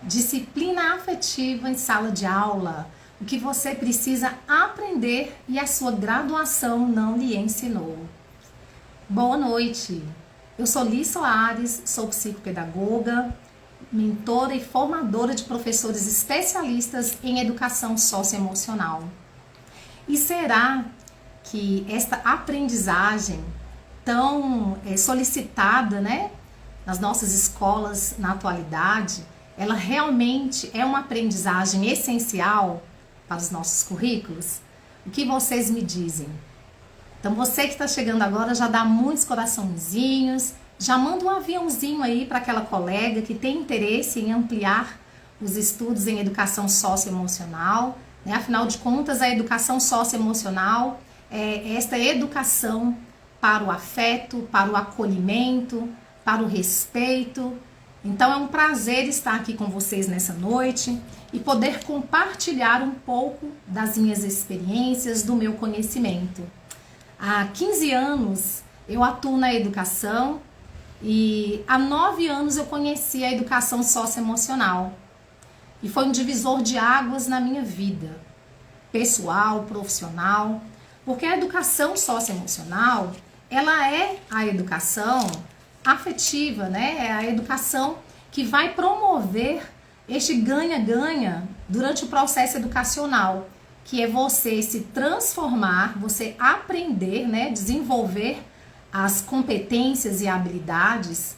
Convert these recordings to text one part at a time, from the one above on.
Disciplina afetiva em sala de aula. O que você precisa aprender e a sua graduação não lhe ensinou. Boa noite. Eu sou Liz Soares, sou psicopedagoga, mentora e formadora de professores especialistas em educação socioemocional. E será que esta aprendizagem tão solicitada, nas nossas escolas na atualidade, ela realmente é uma aprendizagem essencial para os nossos currículos? O que vocês me dizem? Então você que está chegando agora já dá muitos coraçãozinhos, já manda um aviãozinho aí para aquela colega que tem interesse em ampliar os estudos em educação socioemocional. Afinal de contas, a educação socioemocional é esta educação para o afeto, para o acolhimento, para o respeito. Então é um prazer estar aqui com vocês nessa noite e poder compartilhar um pouco das minhas experiências, do meu conhecimento. Há 15 anos eu atuo na educação e há 9 anos eu conheci a educação socioemocional. E foi um divisor de águas na minha vida, pessoal, profissional, porque a educação socioemocional, ela é a educação afetiva, É a educação que vai promover este ganha-ganha durante o processo educacional, que é você se transformar, você aprender, desenvolver as competências e habilidades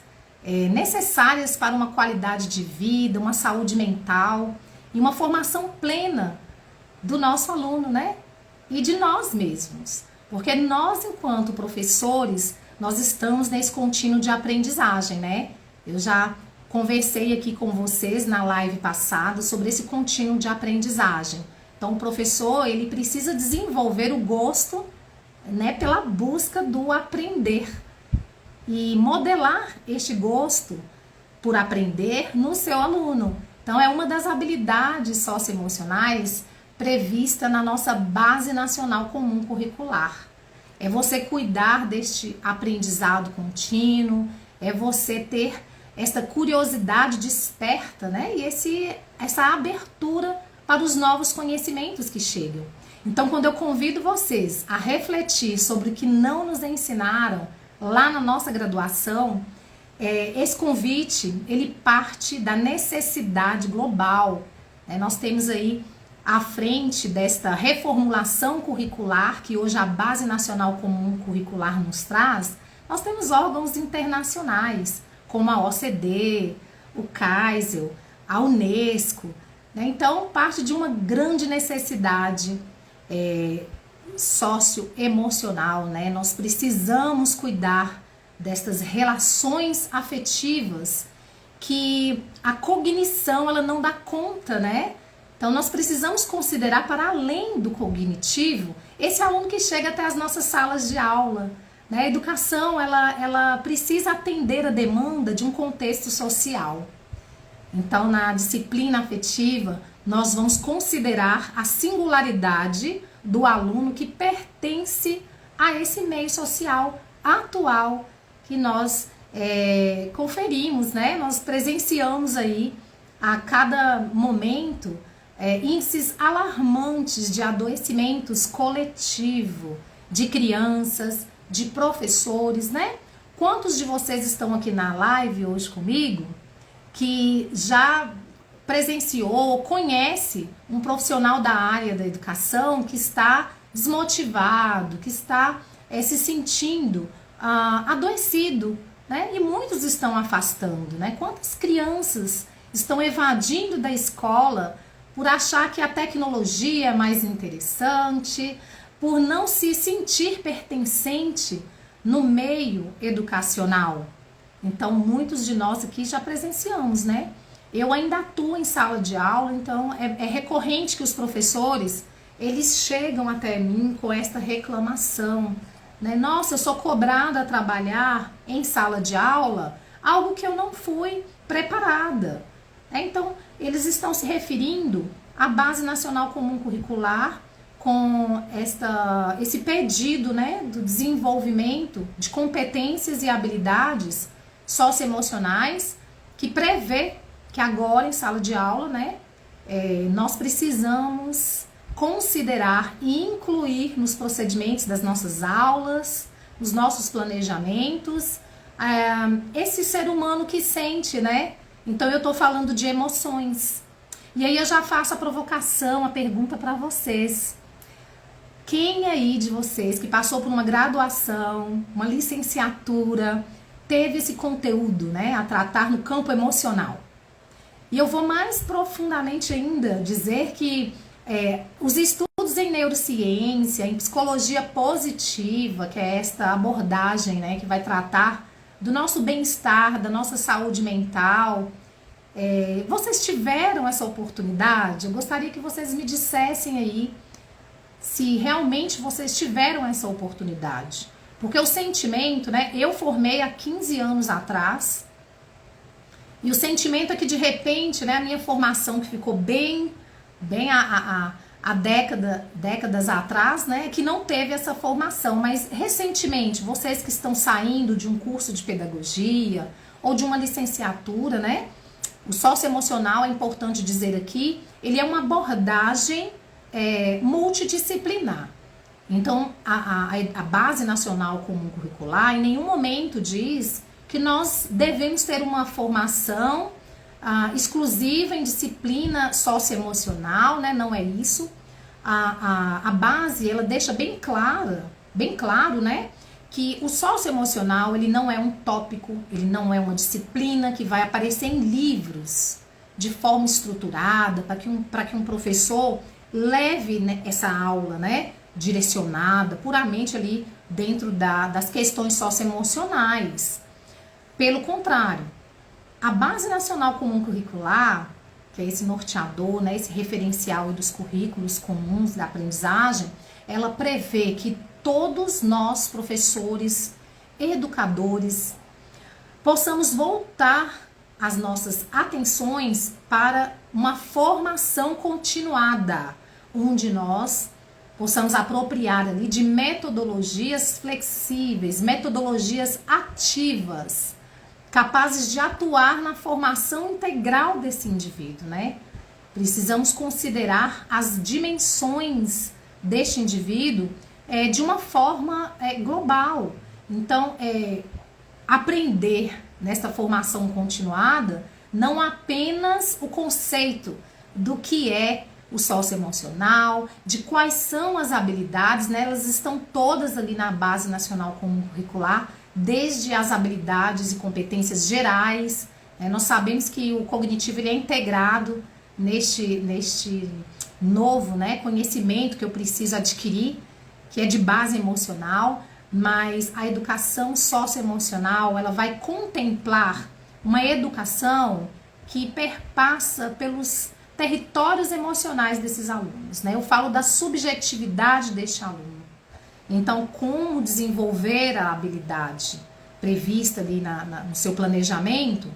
necessárias para uma qualidade de vida, uma saúde mental e uma formação plena do nosso aluno, E de nós mesmos. Porque nós, enquanto professores, nós estamos nesse contínuo de aprendizagem, Eu já conversei aqui com vocês na live passada sobre esse contínuo de aprendizagem. Então, o professor, ele precisa desenvolver o gosto, pela busca do aprender e modelar este gosto por aprender no seu aluno. Então, é uma das habilidades socioemocionais prevista na nossa Base Nacional Comum Curricular. É você cuidar deste aprendizado contínuo, é você ter essa curiosidade desperta, E essa abertura para os novos conhecimentos que chegam. Então, quando eu convido vocês a refletir sobre o que não nos ensinaram lá na nossa graduação, esse convite, ele parte da necessidade global. Nós temos aí, à frente desta reformulação curricular, que hoje a Base Nacional Comum Curricular nos traz, nós temos órgãos internacionais, como a OCDE, o CAISEL, a Unesco. Então, parte de uma grande necessidade socioemocional, Nós precisamos cuidar destas relações afetivas que a cognição ela não dá conta, Então, nós precisamos considerar, para além do cognitivo, esse aluno que chega até as nossas salas de aula. A educação, ela precisa atender a demanda de um contexto social. Então, na disciplina afetiva, nós vamos considerar a singularidade do aluno que pertence a esse meio social atual que nós conferimos, Nós presenciamos aí, a cada momento, índices alarmantes de adoecimentos coletivo, de crianças, de professores, Quantos de vocês estão aqui na live hoje comigo que já presenciou, conhece um profissional da área da educação que está desmotivado, que está se sentindo adoecido, E muitos estão afastando, Quantas crianças estão evadindo da escola por achar que a tecnologia é mais interessante, por não se sentir pertencente no meio educacional. Então, muitos de nós aqui já presenciamos, Eu ainda atuo em sala de aula, então é recorrente que os professores, eles chegam até mim com esta reclamação, Nossa, eu sou cobrada a trabalhar em sala de aula, algo que eu não fui preparada. Então, eles estão se referindo à Base Nacional Comum Curricular com esse pedido, do desenvolvimento de competências e habilidades socioemocionais que prevê que agora em sala de aula, né, nós precisamos considerar e incluir nos procedimentos das nossas aulas, nos nossos planejamentos, esse ser humano que sente, né? Então eu tô falando de emoções. E aí eu já faço a provocação, a pergunta para vocês. Quem aí de vocês que passou por uma graduação, uma licenciatura, teve esse conteúdo, né, a tratar no campo emocional? E eu vou mais profundamente ainda dizer que os estudos em neurociência, em psicologia positiva, que é esta abordagem, né, que vai tratar do nosso bem-estar, da nossa saúde mental, vocês tiveram essa oportunidade? Eu gostaria que vocês me dissessem aí se realmente vocês tiveram essa oportunidade. Porque o sentimento, né, eu formei há 15 anos atrás, e o sentimento é que de repente, né, a minha formação que ficou bem há décadas atrás, né, que não teve essa formação, mas recentemente, vocês que estão saindo de um curso de pedagogia ou de uma licenciatura, né, o socioemocional, é importante dizer aqui, ele é uma abordagem multidisciplinar. Então, a Base Nacional Comum Curricular em nenhum momento diz que nós devemos ter uma formação exclusiva em disciplina socioemocional, né? Não é isso. A base, ela deixa bem claro, né? Que o socioemocional, ele não é um tópico, ele não é uma disciplina que vai aparecer em livros de forma estruturada para que um professor leve, né, essa aula, né, direcionada puramente ali dentro das questões socioemocionais. Pelo contrário, a Base Nacional Comum Curricular, que é esse norteador, né, esse referencial dos currículos comuns da aprendizagem, ela prevê que todos nós, professores, educadores, possamos voltar as nossas atenções para uma formação continuada, onde nós possamos apropriar ali de metodologias flexíveis, metodologias ativas, capazes de atuar na formação integral desse indivíduo, né? Precisamos considerar as dimensões deste indivíduo de uma forma global. Então, aprender nessa formação continuada não apenas o conceito do que é o socioemocional, de quais são as habilidades, né? Elas estão todas ali na Base Nacional Comum Curricular, desde as habilidades e competências gerais. Nós sabemos que o cognitivo ele é integrado neste novo, né, conhecimento que eu preciso adquirir, que é de base emocional, mas a educação socioemocional, ela vai contemplar uma educação que perpassa pelos territórios emocionais desses alunos, né? Eu falo da subjetividade deste aluno. Então, como desenvolver a habilidade prevista ali no seu planejamento,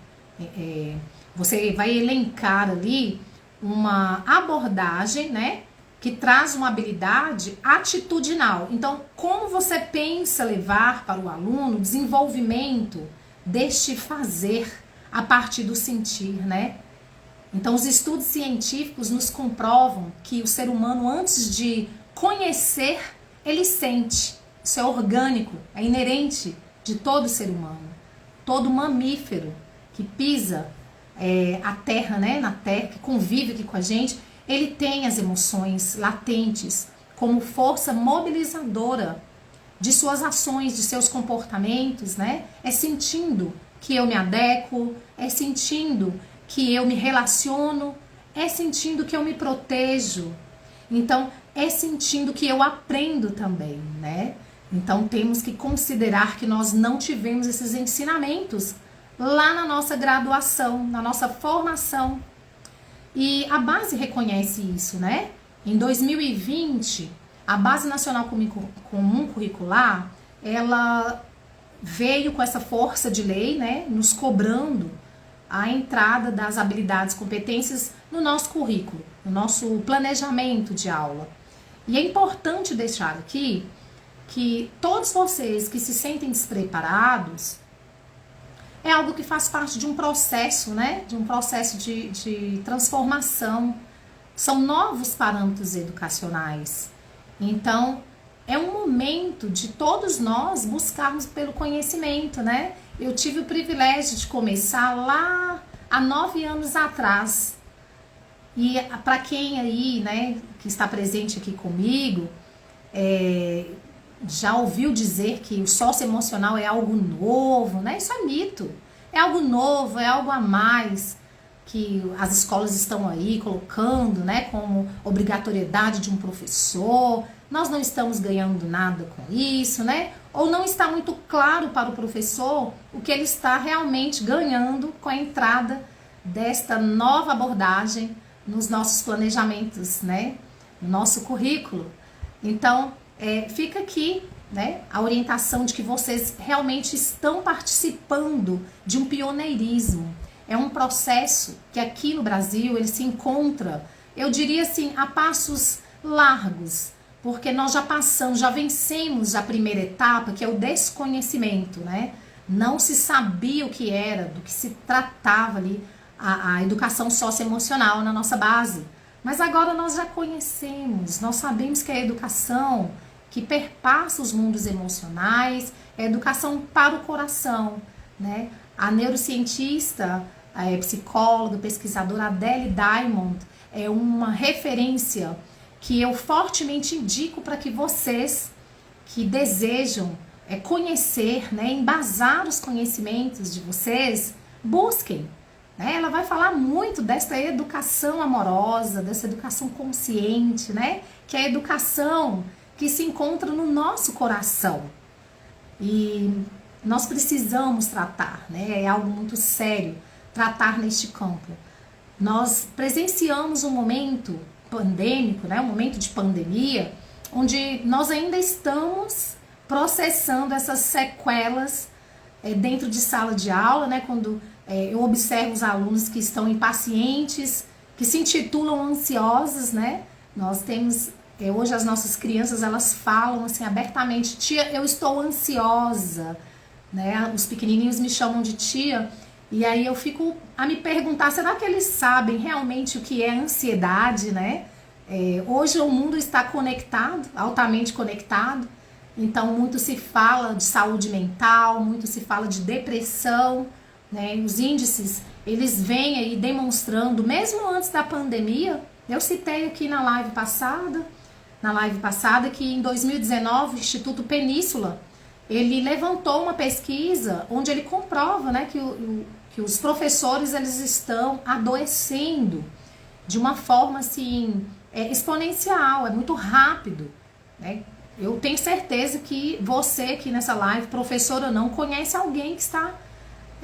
você vai elencar ali uma abordagem, né, que traz uma habilidade atitudinal. Então, como você pensa levar para o aluno o desenvolvimento deste fazer a partir do sentir, né? Então, os estudos científicos nos comprovam que o ser humano, antes de conhecer, ele sente. Isso é orgânico, é inerente de todo ser humano. Todo mamífero que pisa a terra, né, na terra, que convive aqui com a gente, ele tem as emoções latentes como força mobilizadora de suas ações, de seus comportamentos, né? É sentindo que eu me adequo, é sentindo que eu me relaciono, é sentindo que eu me protejo. Então, é sentindo que eu aprendo também, né? Então, temos que considerar que nós não tivemos esses ensinamentos lá na nossa graduação, na nossa formação. E a base reconhece isso, né? Em 2020, a Base Nacional Comum Curricular, ela veio com essa força de lei, né, nos cobrando a entrada das habilidades e competências no nosso currículo, no nosso planejamento de aula. E é importante deixar aqui que todos vocês que se sentem despreparados, é algo que faz parte de um processo, né? De um processo de transformação. São novos parâmetros educacionais. Então, é um momento de todos nós buscarmos pelo conhecimento, né? Eu tive o privilégio de começar lá há 9 anos atrás. E para quem aí, né, que está presente aqui comigo, já ouviu dizer que o socioemocional é algo novo, né? Isso é mito. É algo novo, é algo a mais que as escolas estão aí colocando, né, como obrigatoriedade de um professor. Nós não estamos ganhando nada com isso, né? Ou não está muito claro para o professor o que ele está realmente ganhando com a entrada desta nova abordagem nos nossos planejamentos, né? No nosso currículo. Então, fica aqui, né, a orientação de que vocês realmente estão participando de um pioneirismo. É um processo que aqui no Brasil ele se encontra, eu diria assim, a passos largos, porque nós já passamos, já vencemos a primeira etapa, que é o desconhecimento, né? Não se sabia o que era, do que se tratava ali a educação socioemocional na nossa base. Mas agora nós já conhecemos, nós sabemos que é a educação que perpassa os mundos emocionais, é a educação para o coração, né? A neurocientista, a psicóloga, pesquisadora Adele Diamond é uma referência que eu fortemente indico para que vocês que desejam conhecer, né, embasar os conhecimentos de vocês, busquem. Né? Ela vai falar muito dessa educação amorosa, dessa educação consciente, né? Que é a educação que se encontra no nosso coração. E nós precisamos tratar, né? É algo muito sério tratar neste campo. Nós presenciamos um momento pandêmico, né? Um momento de pandemia, onde nós ainda estamos processando essas sequelas dentro de sala de aula, né? Quando eu observo os alunos que estão impacientes, que se intitulam ansiosos, né? Nós temos hoje as nossas crianças, elas falam assim abertamente: tia, eu estou ansiosa, né? Os pequenininhos me chamam de tia, e aí eu fico a me perguntar, será que eles sabem realmente o que é ansiedade, né? Hoje o mundo está conectado, altamente conectado, então muito se fala de saúde mental, muito se fala de depressão, né? Os índices, eles vêm aí demonstrando, mesmo antes da pandemia, eu citei aqui na live passada, que em 2019 o Instituto Península, ele levantou uma pesquisa onde ele comprova, né, que os professores eles estão adoecendo de uma forma assim, exponencial, é muito rápido, né? Eu tenho certeza que você aqui nessa live, professor ou não, conhece alguém que está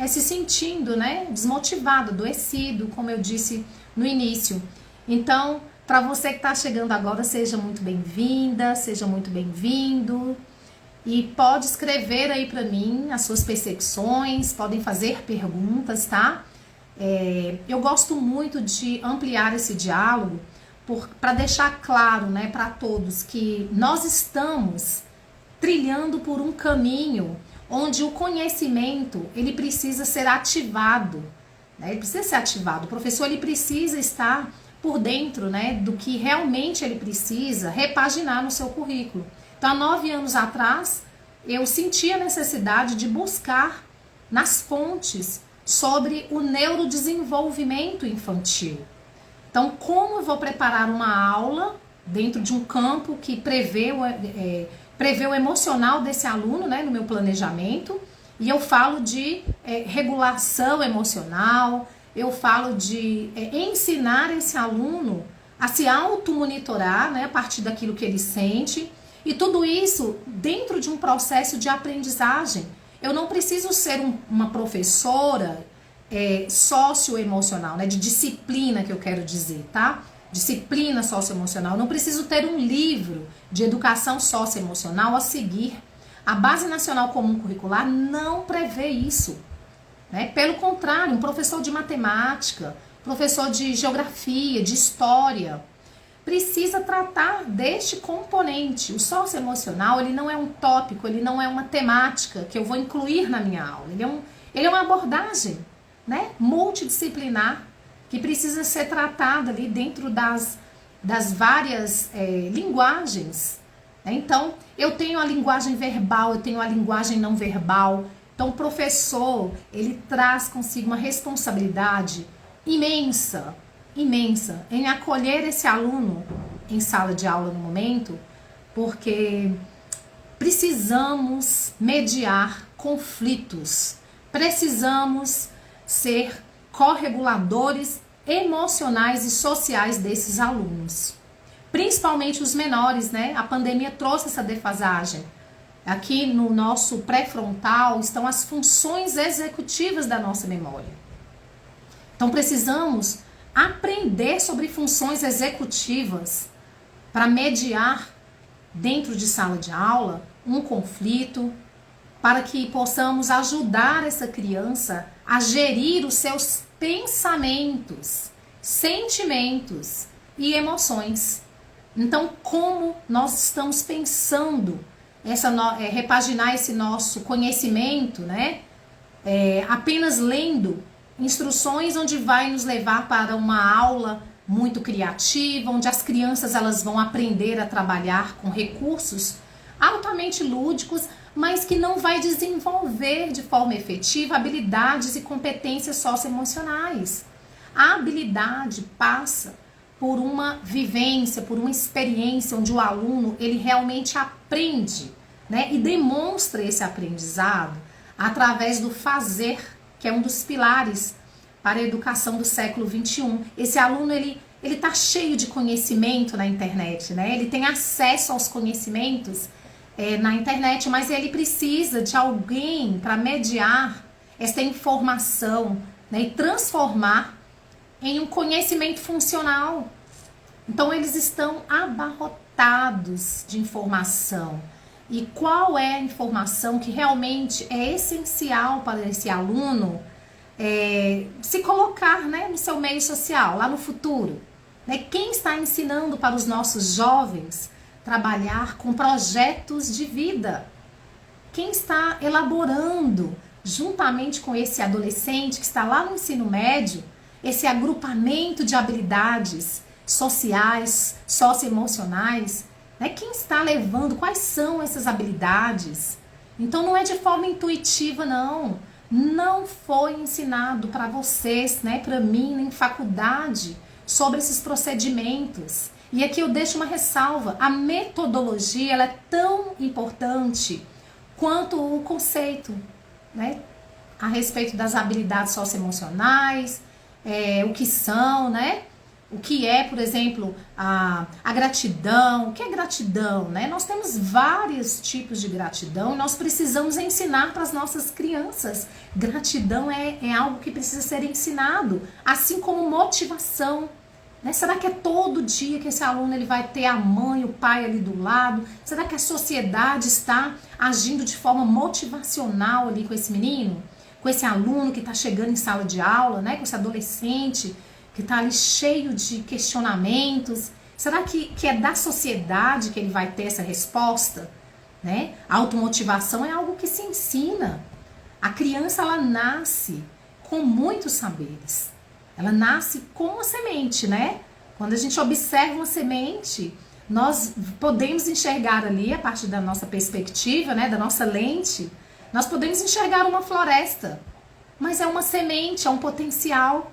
se sentindo, né, desmotivado, adoecido, como eu disse no início. Então, para você que está chegando agora, seja muito bem-vinda, seja muito bem-vindo. E pode escrever aí para mim as suas percepções, podem fazer perguntas, tá? Eu gosto muito de ampliar esse diálogo para deixar claro, né, para todos que nós estamos trilhando por um caminho onde o conhecimento ele precisa ser ativado, né? Ele precisa ser ativado. O professor ele precisa estar por dentro, né, do que realmente ele precisa repaginar no seu currículo. Então, há 9 anos atrás, eu senti a necessidade de buscar nas fontes sobre o neurodesenvolvimento infantil. Então, como eu vou preparar uma aula dentro de um campo que prevê o emocional desse aluno, né, no meu planejamento, e eu falo de regulação emocional, eu falo de ensinar esse aluno a se automonitorar, né, a partir daquilo que ele sente, e tudo isso dentro de um processo de aprendizagem. Eu não preciso ser uma professora socioemocional, né, de disciplina que eu quero dizer, tá? Disciplina socioemocional. Eu não preciso ter um livro de educação socioemocional a seguir. A Base Nacional Comum Curricular não prevê isso, né? Pelo contrário, um professor de matemática, professor de geografia, de história, precisa tratar deste componente. O socioemocional, ele não é um tópico, ele não é uma temática que eu vou incluir na minha aula. Ele é uma abordagem, né, multidisciplinar que precisa ser tratada ali dentro das várias linguagens. Então, eu tenho a linguagem verbal, eu tenho a linguagem não verbal. Então, o professor, ele traz consigo uma responsabilidade imensa, imensa, em acolher esse aluno em sala de aula no momento, porque precisamos mediar conflitos, precisamos ser correguladores emocionais e sociais desses alunos. Principalmente os menores, né? A pandemia trouxe essa defasagem. Aqui no nosso pré-frontal estão as funções executivas da nossa memória. Então precisamos aprender sobre funções executivas para mediar dentro de sala de aula um conflito, para que possamos ajudar essa criança a gerir os seus pensamentos, sentimentos e emoções. Então, como nós estamos pensando repaginar esse nosso conhecimento, né? Apenas lendo instruções onde vai nos levar para uma aula muito criativa, onde as crianças elas vão aprender a trabalhar com recursos altamente lúdicos, mas que não vai desenvolver de forma efetiva habilidades e competências socioemocionais. A habilidade passa por uma vivência, por uma experiência onde o aluno ele realmente aprende, né, e demonstra esse aprendizado através do fazer, que é um dos pilares para a educação do século XXI. Esse aluno ele está cheio de conhecimento na internet, né? Ele tem acesso aos conhecimentos na internet, mas ele precisa de alguém para mediar essa informação, né, e transformar em um conhecimento funcional. Então eles estão abarrotados de informação. E qual é a informação que realmente é essencial para esse aluno se colocar, né, no seu meio social, lá no futuro? Né? Quem está ensinando para os nossos jovens trabalhar com projetos de vida? Quem está elaborando, juntamente com esse adolescente que está lá no ensino médio, esse agrupamento de habilidades sociais, socioemocionais, né? Quem está levando, quais são essas habilidades? Então não é de forma intuitiva, não. Não foi ensinado para vocês, né, para mim, em faculdade, sobre esses procedimentos. E aqui eu deixo uma ressalva, a metodologia ela é tão importante quanto o conceito, né, a respeito das habilidades socioemocionais, o que são, né? O que é, por exemplo, a gratidão. O que é gratidão, né? Nós temos vários tipos de gratidão e nós precisamos ensinar para as nossas crianças. Gratidão é algo que precisa ser ensinado, assim como motivação. Né? Será que é todo dia que esse aluno ele vai ter a mãe, o pai ali do lado? Será que a sociedade está agindo de forma motivacional ali com esse menino? Com esse aluno que está chegando em sala de aula, né? Com esse adolescente que está ali cheio de questionamentos? Será que é da sociedade que ele vai ter essa resposta? Né? A automotivação é algo que se ensina. A criança ela nasce com muitos saberes. Ela nasce com uma semente, né? Quando a gente observa uma semente, nós podemos enxergar ali, a partir da nossa perspectiva, né, da nossa lente, nós podemos enxergar uma floresta, mas é uma semente, é um potencial.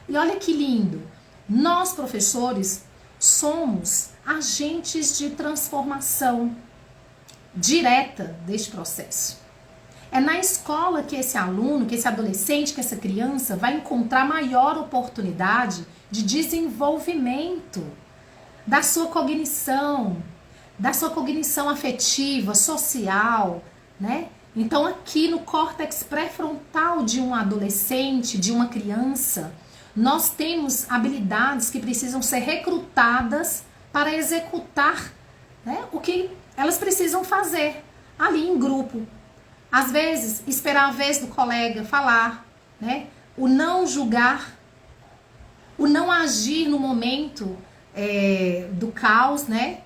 E olha que lindo, nós professores somos agentes de transformação direta deste processo. É na escola que esse aluno, que esse adolescente, que essa criança vai encontrar maior oportunidade de desenvolvimento da sua cognição afetiva, social, né? Então aqui no córtex pré-frontal de um adolescente, de uma criança, nós temos habilidades que precisam ser recrutadas para executar, né, o que elas precisam fazer ali em grupo. Às vezes, esperar a vez do colega falar, né, o não julgar, o não agir no momento do caos, né,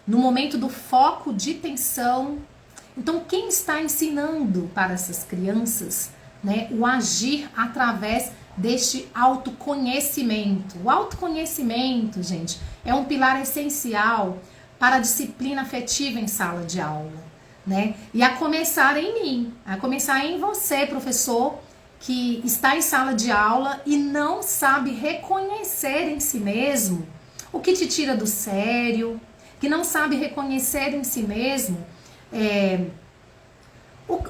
no momento do foco de tensão. Então, quem está ensinando para essas crianças né? O agir através deste autoconhecimento. O autoconhecimento, gente, é um pilar essencial para a disciplina afetiva em sala de aula, né? E a começar em mim, a começar em você, professor, que está em sala de aula e não sabe reconhecer em si mesmo o que te tira do sério, que não sabe reconhecer em si mesmo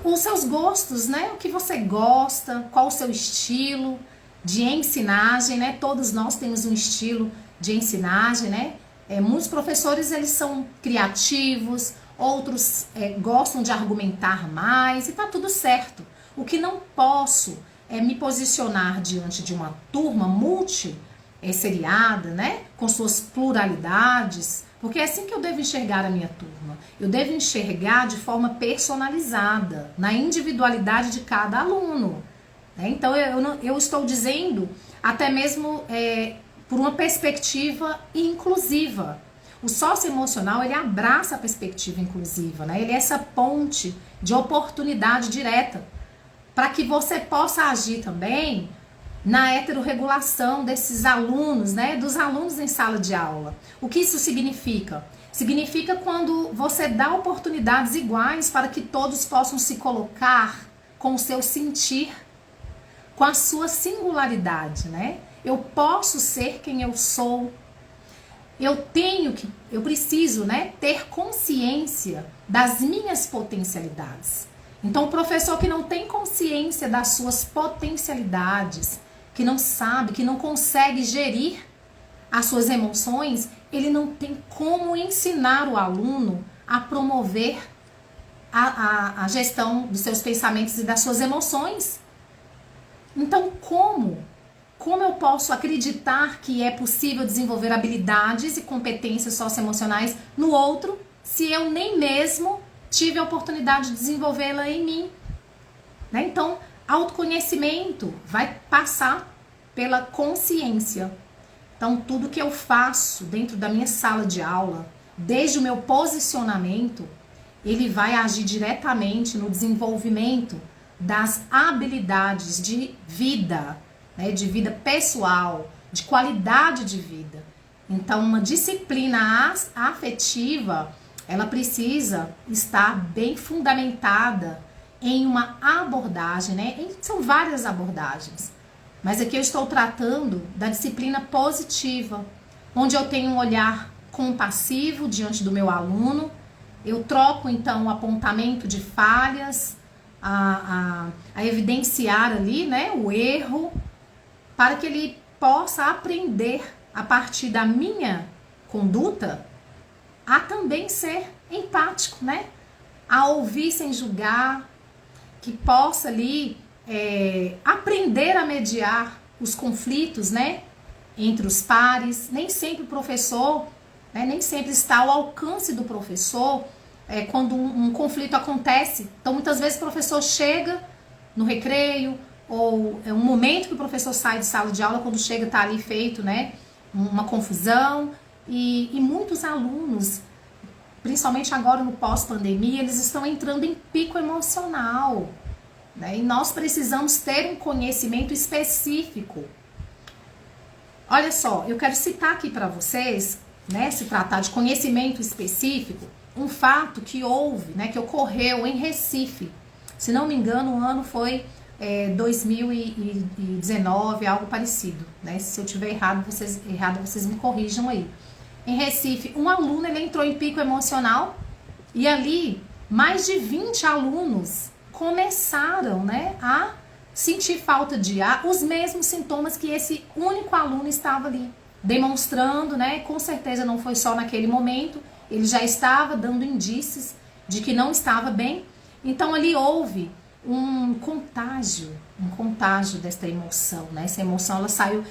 os seus gostos, né? O que você gosta, qual o seu estilo de ensinagem, né? Todos nós temos um estilo de ensinagem, né? Muitos professores, eles são criativos, outros gostam de argumentar mais e tá tudo certo. O que não posso é me posicionar diante de uma turma seriada, né? Com suas pluralidades, porque é assim que eu devo enxergar a minha turma. Eu devo enxergar de forma personalizada, na individualidade de cada aluno. Né? Então, eu estou dizendo até mesmo por uma perspectiva inclusiva. O socioemocional, ele abraça a perspectiva inclusiva, né? Ele é essa ponte de oportunidade direta para que você possa agir também na heterorregulação desses alunos, né? Dos alunos em sala de aula. O que isso significa? Significa quando você dá oportunidades iguais para que todos possam se colocar com o seu sentir, com a sua singularidade, né? Eu posso ser quem eu sou. Eu preciso, né, ter consciência das minhas potencialidades. Então, o professor que não tem consciência das suas potencialidades, que não sabe, que não consegue gerir as suas emoções, ele não tem como ensinar o aluno a promover a gestão dos seus pensamentos e das suas emoções. Então, como eu posso acreditar que é possível desenvolver habilidades e competências socioemocionais no outro, se eu nem mesmo tive a oportunidade de desenvolvê-la em mim? Né? Então, autoconhecimento vai passar pela consciência. Então, tudo que eu faço dentro da minha sala de aula, desde o meu posicionamento, ele vai agir diretamente no desenvolvimento das habilidades de vida, né, de vida pessoal, de qualidade de vida. Então, uma disciplina afetiva, ela precisa estar bem fundamentada em uma abordagem, né? São várias abordagens, mas aqui eu estou tratando da disciplina positiva, onde eu tenho um olhar compassivo diante do meu aluno, eu troco então o apontamento de falhas, a evidenciar ali, né, o erro, para que ele possa aprender a partir da minha conduta a também ser empático, né? A ouvir sem julgar, que possa ali aprender a mediar os conflitos, né? Entre os pares. Nem sempre o professor, né, nem sempre está ao alcance do professor quando um conflito acontece. Então, muitas vezes o professor chega no recreio, ou é um momento que o professor sai de sala de aula, quando chega tá ali feito, né, uma confusão, e muitos alunos, principalmente agora no pós-pandemia, eles estão entrando em pico emocional, né, e nós precisamos ter um conhecimento específico. Olha só, eu quero citar aqui para vocês, né, se tratar de conhecimento específico, um fato que houve, né, que ocorreu em Recife. Se não me engano, o ano foi 2019, algo parecido, né? Se eu tiver errado, vocês me corrijam aí. Em Recife, um aluno, ele entrou em pico emocional e ali mais de 20 alunos começaram, né, a sentir falta de ar, os mesmos sintomas que esse único aluno estava ali demonstrando, né? Com certeza não foi só naquele momento, ele já estava dando indícios de que não estava bem. Então ali houve um contágio desta emoção, né? Essa emoção,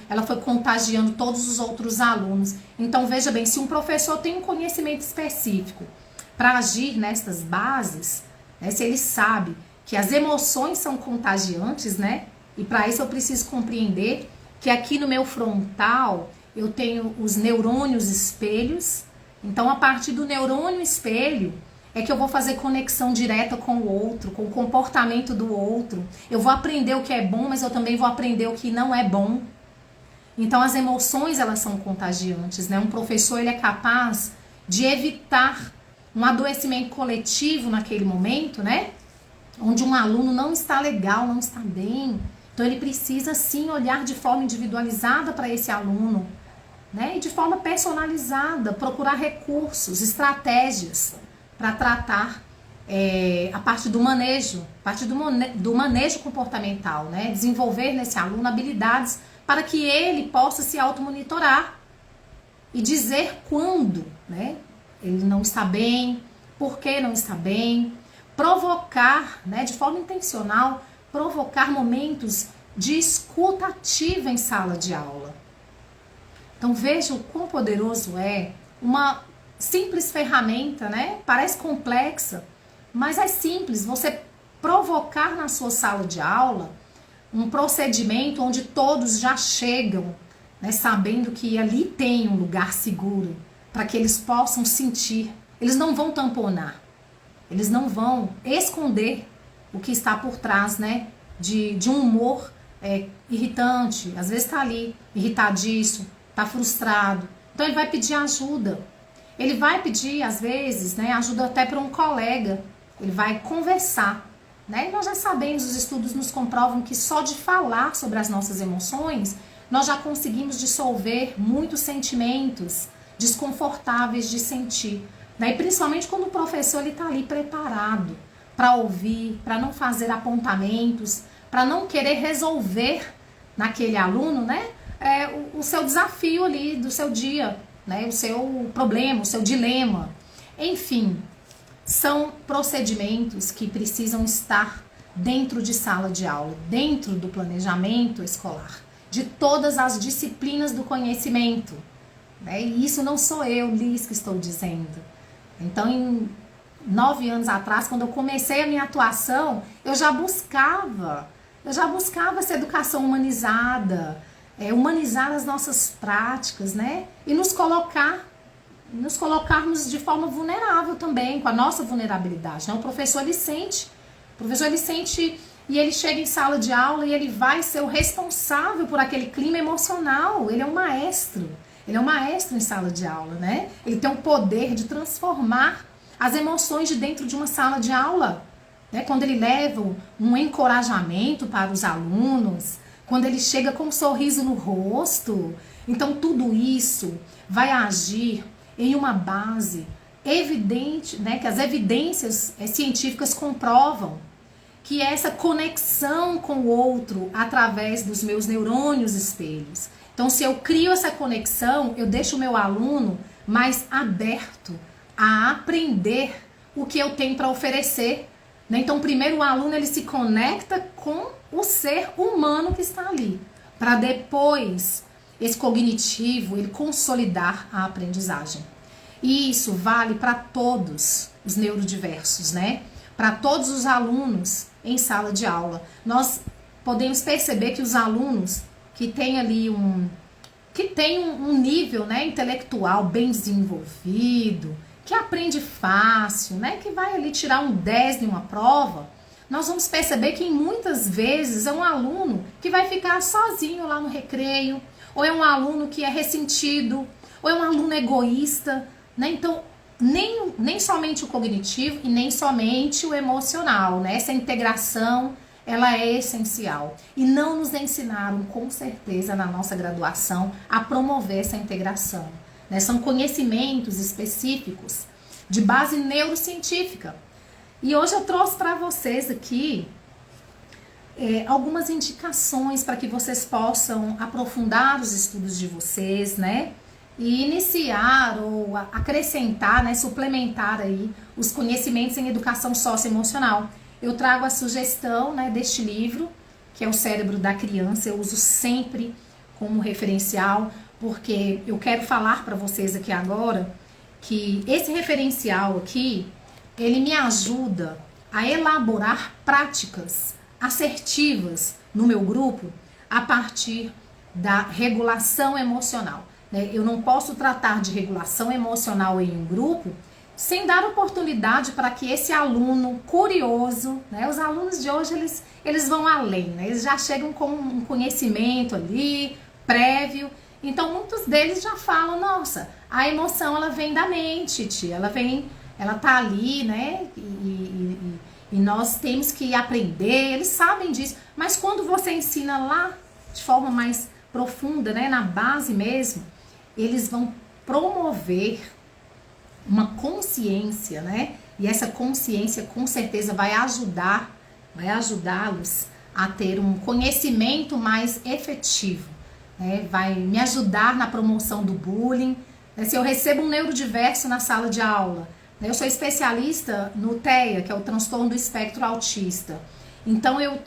ela foi contagiando todos os outros alunos. Então veja bem, se um professor tem um conhecimento específico para agir nestas bases, né? Se ele sabe que as emoções são contagiantes, né? E para isso eu preciso compreender que aqui no meu frontal eu tenho os neurônios espelhos. Então, a partir do neurônio espelho, é que eu vou fazer conexão direta com o outro, com o comportamento do outro. Eu vou aprender o que é bom, mas eu também vou aprender o que não é bom. Então as emoções, elas são contagiantes, né? Um professor, ele é capaz de evitar um adoecimento coletivo naquele momento, né? Onde um aluno não está legal, não está bem. Então ele precisa sim olhar de forma individualizada para esse aluno, né? E de forma personalizada, procurar recursos, estratégias para tratar a parte do manejo, do manejo comportamental, né? Desenvolver nesse aluno habilidades para que ele possa se automonitorar e dizer quando, né, ele não está bem, por que não está bem, provocar, né, de forma intencional, provocar momentos de escuta ativa em sala de aula. Então veja o quão poderoso é uma simples ferramenta, né? Parece complexa, mas é simples. Você provocar na sua sala de aula um procedimento onde todos já chegam, né, sabendo que ali tem um lugar seguro para que eles possam sentir. Eles não vão tamponar, eles não vão esconder o que está por trás, né, de um humor irritante. Às vezes está ali irritadiço, está frustrado. Então ele vai pedir ajuda. Ele vai pedir, às vezes, né, ajuda até para um colega. Ele vai conversar. Né? E nós já sabemos, os estudos nos comprovam que só de falar sobre as nossas emoções, nós já conseguimos dissolver muitos sentimentos desconfortáveis de sentir. Né? E principalmente quando o professor está ali preparado para ouvir, para não fazer apontamentos, para não querer resolver naquele aluno, né, o seu desafio ali do seu dia, né, o seu problema, o seu dilema. Enfim, são procedimentos que precisam estar dentro de sala de aula, dentro do planejamento escolar, de todas as disciplinas do conhecimento. Né? E isso não sou eu, Liz, que estou dizendo. Então, em 9 anos atrás, quando eu comecei a minha atuação, eu já buscava essa educação humanizada, humanizar as nossas práticas, né? E nos colocarmos de forma vulnerável também, com a nossa vulnerabilidade. Né? O professor ele sente e ele chega em sala de aula e ele vai ser o responsável por aquele clima emocional. Ele é um maestro em sala de aula, né? Ele tem o poder de transformar as emoções de dentro de uma sala de aula. Né? Quando ele leva um encorajamento para os alunos, quando ele chega com um sorriso no rosto. Então tudo isso vai agir em uma base evidente, né, que as evidências científicas comprovam que essa conexão com o outro através dos meus neurônios espelhos. Então, se eu crio essa conexão, eu deixo o meu aluno mais aberto a aprender o que eu tenho para oferecer. Né? Então, primeiro o aluno ele se conecta com o ser humano que está ali, para depois esse cognitivo, ele consolidar a aprendizagem. E isso vale para todos os neurodiversos, né? Para todos os alunos em sala de aula. Nós podemos perceber que os alunos que têm ali um nível, né, intelectual bem desenvolvido, que aprende fácil, né, que vai ali tirar um 10 em uma prova, nós vamos perceber que muitas vezes é um aluno que vai ficar sozinho lá no recreio, ou é um aluno que é ressentido, ou é um aluno egoísta, né? Então, nem somente o cognitivo e nem somente o emocional, né? Essa integração, ela é essencial. E não nos ensinaram, com certeza, na nossa graduação, a promover essa integração. Né? São conhecimentos específicos de base neurocientífica. E hoje eu trouxe para vocês aqui algumas indicações para que vocês possam aprofundar os estudos de vocês, né? E iniciar ou acrescentar, né, suplementar aí os conhecimentos em educação socioemocional. Eu trago a sugestão, né, deste livro, que é O Cérebro da Criança. Eu uso sempre como referencial, porque eu quero falar para vocês aqui agora que esse referencial aqui, ele me ajuda a elaborar práticas assertivas no meu grupo a partir da regulação emocional. Eu não posso tratar de regulação emocional em um grupo sem dar oportunidade para que esse aluno curioso, né, os alunos de hoje, eles vão além, né, eles já chegam com um conhecimento ali, prévio, então muitos deles já falam, nossa, a emoção ela vem da mente, tia, ela tá ali, né, e nós temos que aprender, eles sabem disso, mas quando você ensina lá, de forma mais profunda, né, na base mesmo, eles vão promover uma consciência, né? E essa consciência com certeza vai ajudá-los a ter um conhecimento mais efetivo, né? Vai me ajudar na promoção do bullying, né? Se eu recebo um neurodiverso na sala de aula, né? Eu sou especialista no TEA, que é o transtorno do espectro autista. Então eu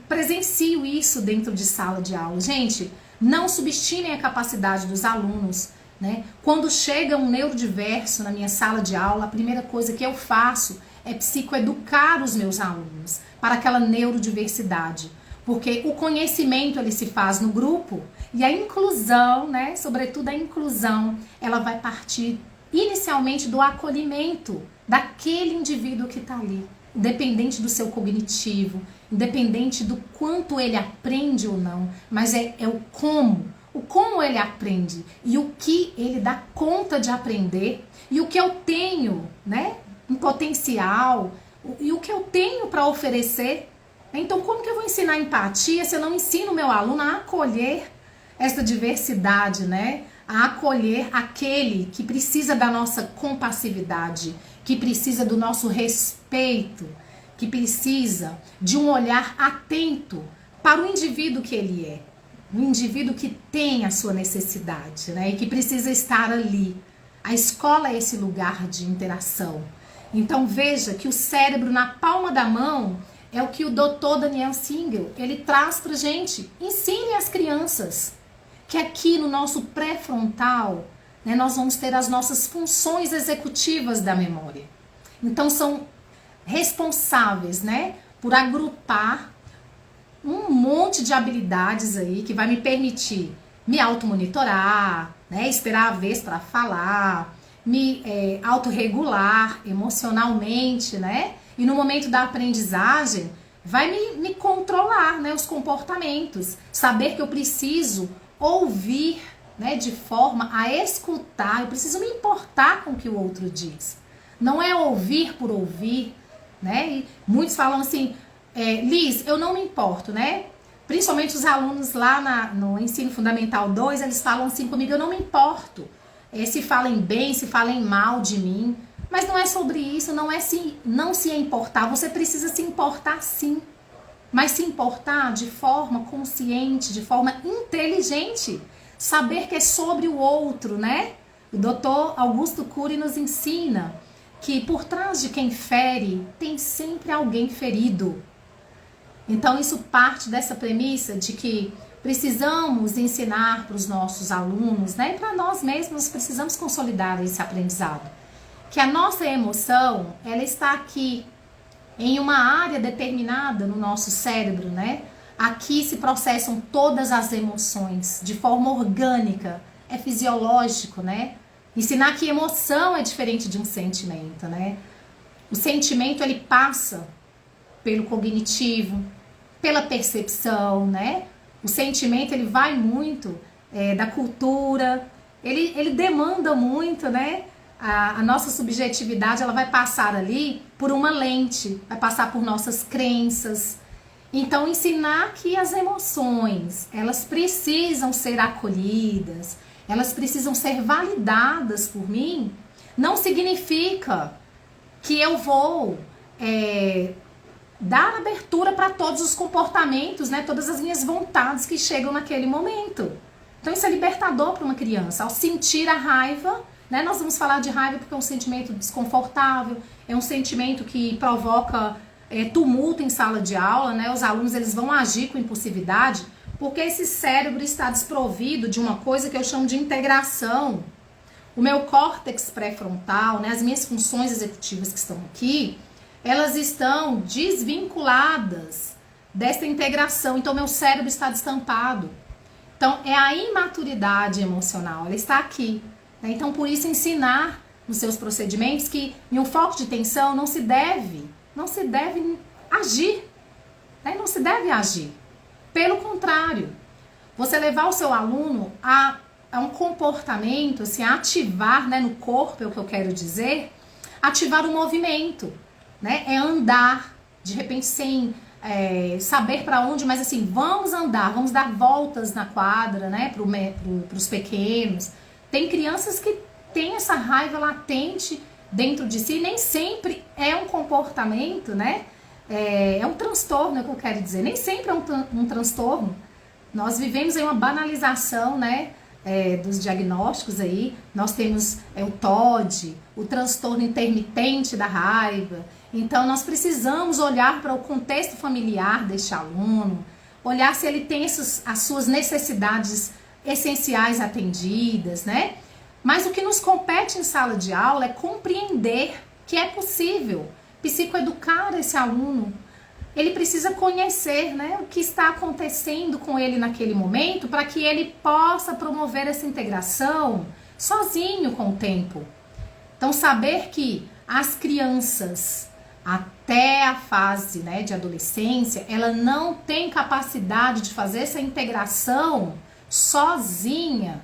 presencio isso dentro de sala de aula. Gente, não subestimem a capacidade dos alunos, né? Quando chega um neurodiverso na minha sala de aula, a primeira coisa que eu faço é psicoeducar os meus alunos para aquela neurodiversidade, porque o conhecimento ele se faz no grupo e a inclusão, né, sobretudo a inclusão, ela vai partir inicialmente do acolhimento daquele indivíduo que está ali, independente do seu cognitivo, independente do quanto ele aprende ou não, mas é o como ele aprende e o que ele dá conta de aprender e o que eu tenho, né, em potencial e o que eu tenho para oferecer. Então, como que eu vou ensinar empatia se eu não ensino o meu aluno a acolher essa diversidade, né? A acolher aquele que precisa da nossa compassividade, que precisa do nosso respeito, que precisa de um olhar atento para o indivíduo que ele é. Um indivíduo que tem a sua necessidade, né? E que precisa estar ali. A escola é esse lugar de interação. Então veja que o cérebro na palma da mão é o que o Dr. Daniel Siegel, ele traz pra gente. Ensine as crianças que aqui no nosso pré-frontal, né, nós vamos ter as nossas funções executivas da memória. Então são responsáveis, né, por agrupar um monte de habilidades aí que vai me permitir me automonitorar, né, esperar a vez para falar, me autorregular emocionalmente, né, e no momento da aprendizagem vai me controlar, né, os comportamentos, saber que eu preciso ouvir, né, de forma a escutar, eu preciso me importar com o que o outro diz, não é ouvir por ouvir, né, e muitos falam assim, Liz, eu não me importo, né? Principalmente os alunos lá no Ensino Fundamental 2, eles falam assim comigo, eu não me importo. Se falem bem, se falem mal de mim. Mas não é sobre isso, não se importar. Você precisa se importar sim. Mas se importar de forma consciente, de forma inteligente. Saber que é sobre o outro, né? O Dr. Augusto Cury nos ensina que por trás de quem fere, tem sempre alguém ferido. Então isso parte dessa premissa de que precisamos ensinar para os nossos alunos, né, e para nós mesmos precisamos consolidar esse aprendizado, que a nossa emoção, ela está aqui, em uma área determinada no nosso cérebro, né? Aqui se processam todas as emoções de forma orgânica, é fisiológico, né? Ensinar que emoção é diferente de um sentimento, né? O sentimento, ele passa pelo cognitivo, pela percepção, né? O sentimento, ele vai muito da cultura, ele demanda muito, né? A nossa subjetividade, ela vai passar ali por uma lente, vai passar por nossas crenças. Então, ensinar que as emoções, elas precisam ser acolhidas, elas precisam ser validadas por mim, não significa que eu vou dar abertura para todos os comportamentos, né, todas as minhas vontades que chegam naquele momento. Então isso é libertador para uma criança. Ao sentir a raiva, né, nós vamos falar de raiva porque é um sentimento desconfortável, é um sentimento que provoca tumulto em sala de aula, né, os alunos eles vão agir com impulsividade porque esse cérebro está desprovido de uma coisa que eu chamo de integração. O meu córtex pré-frontal, né, as minhas funções executivas que estão aqui, elas estão desvinculadas dessa integração. Então, meu cérebro está destampado. Então, é a imaturidade emocional, ela está aqui. Né? Então, por isso, ensinar nos seus procedimentos que em um foco de tensão não se deve agir, né? Não se deve agir. Pelo contrário, você levar o seu aluno a um comportamento, assim, a ativar, né, no corpo, é o que eu quero dizer, ativar o movimento, né? É andar, de repente sem saber para onde, mas assim, vamos andar, vamos dar voltas na quadra, né, para os pequenos. Tem crianças que têm essa raiva latente dentro de si, nem sempre é um comportamento, né? É um transtorno, é o que eu quero dizer, nem sempre é um transtorno. Nós vivemos em uma banalização, né, dos diagnósticos aí. Nós temos o TOD, o transtorno intermitente da raiva. Então nós precisamos olhar para o contexto familiar deste aluno, olhar se ele tem as suas necessidades essenciais atendidas, né? Mas o que nos compete em sala de aula é compreender que é possível psicoeducar esse aluno. Ele precisa conhecer, né, o que está acontecendo com ele naquele momento para que ele possa promover essa integração sozinho com o tempo. Então, saber que as crianças, até a fase, né, de adolescência, ela não tem capacidade de fazer essa integração sozinha,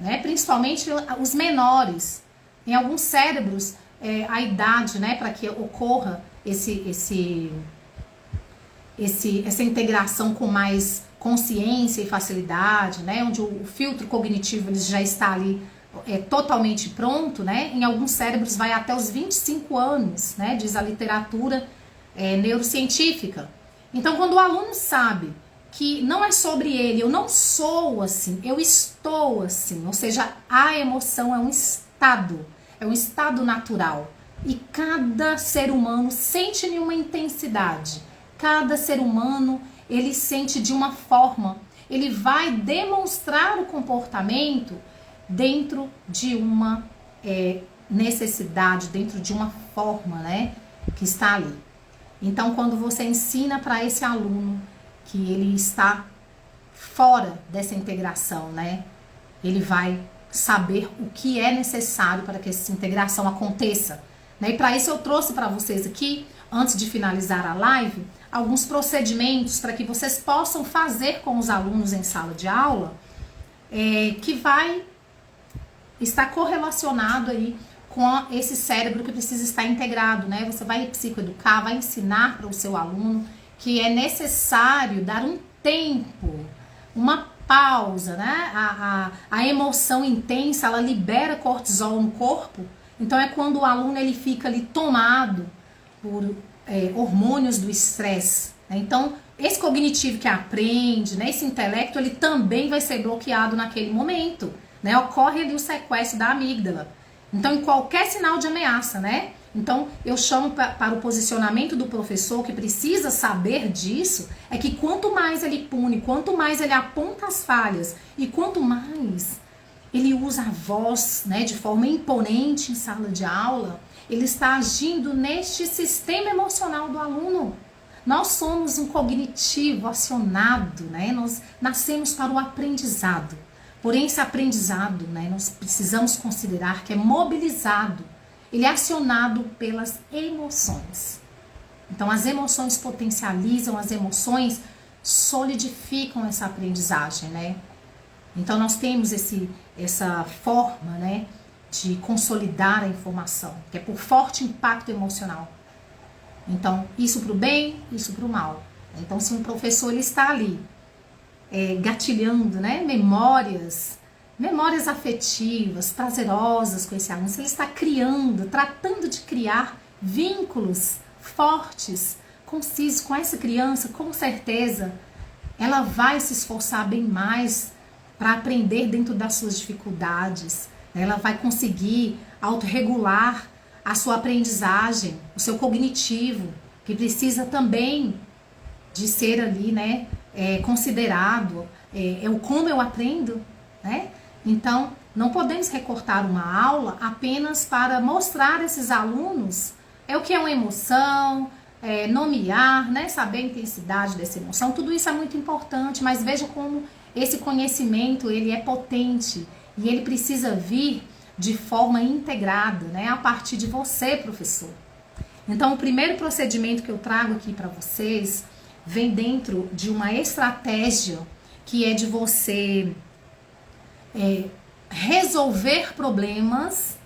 né, principalmente os menores. Em alguns cérebros, a idade, né, para que ocorra essa integração com mais consciência e facilidade, né, onde o filtro cognitivo ele já está ali totalmente pronto, né, em alguns cérebros vai até os 25 anos, né, diz a literatura neurocientífica. Então, quando o aluno sabe que não é sobre ele, eu não sou assim, eu estou assim, ou seja, a emoção é um estado natural, e cada ser humano sente em uma intensidade. Cada ser humano, ele sente de uma forma, ele vai demonstrar o comportamento dentro de uma necessidade, dentro de uma forma, né, que está ali. Então, quando você ensina para esse aluno que ele está fora dessa integração, né, ele vai saber o que é necessário para que essa integração aconteça, né? E para isso eu trouxe para vocês aqui, antes de finalizar a live, alguns procedimentos para que vocês possam fazer com os alunos em sala de aula, que vai estar correlacionado aí com esse cérebro que precisa estar integrado, né? Você vai psicoeducar, vai ensinar para o seu aluno que é necessário dar um tempo, uma pausa, né? A emoção intensa, ela libera cortisol no corpo, então é quando o aluno ele fica ali tomado por hormônios do estresse, né? Então, esse cognitivo que aprende, né, esse intelecto, ele também vai ser bloqueado naquele momento, né? Ocorre ali o sequestro da amígdala. Então, em qualquer sinal de ameaça, né? Então, eu chamo para o posicionamento do professor, que precisa saber disso, é que quanto mais ele pune, quanto mais ele aponta as falhas e quanto mais ele usa a voz, né, de forma imponente em sala de aula, ele está agindo neste sistema emocional do aluno. Nós somos um cognitivo acionado, né? Nós nascemos para o aprendizado. Porém, esse aprendizado, né, nós precisamos considerar que é mobilizado, ele é acionado pelas emoções. Então, as emoções potencializam, as emoções solidificam essa aprendizagem, né? Então, nós temos essa forma, né, de consolidar a informação, que é por forte impacto emocional. Então, isso para o bem, isso para o mal. Então, se um professor ele está ali gatilhando, né, memórias afetivas, prazerosas com esse aluno, se ele está criando, tratando de criar vínculos fortes, concisos com essa criança, com certeza, ela vai se esforçar bem mais para aprender dentro das suas dificuldades. Ela vai conseguir autorregular a sua aprendizagem, o seu cognitivo, que precisa também de ser ali, né, considerado, o como eu aprendo, né? Então, não podemos recortar uma aula apenas para mostrar a esses alunos o que é uma emoção, nomear, né, saber a intensidade dessa emoção. Tudo isso é muito importante, mas veja como esse conhecimento ele é potente e ele precisa vir de forma integrada, né, a partir de você, professor. Então, o primeiro procedimento que eu trago aqui para vocês vem dentro de uma estratégia que é de você resolver problemas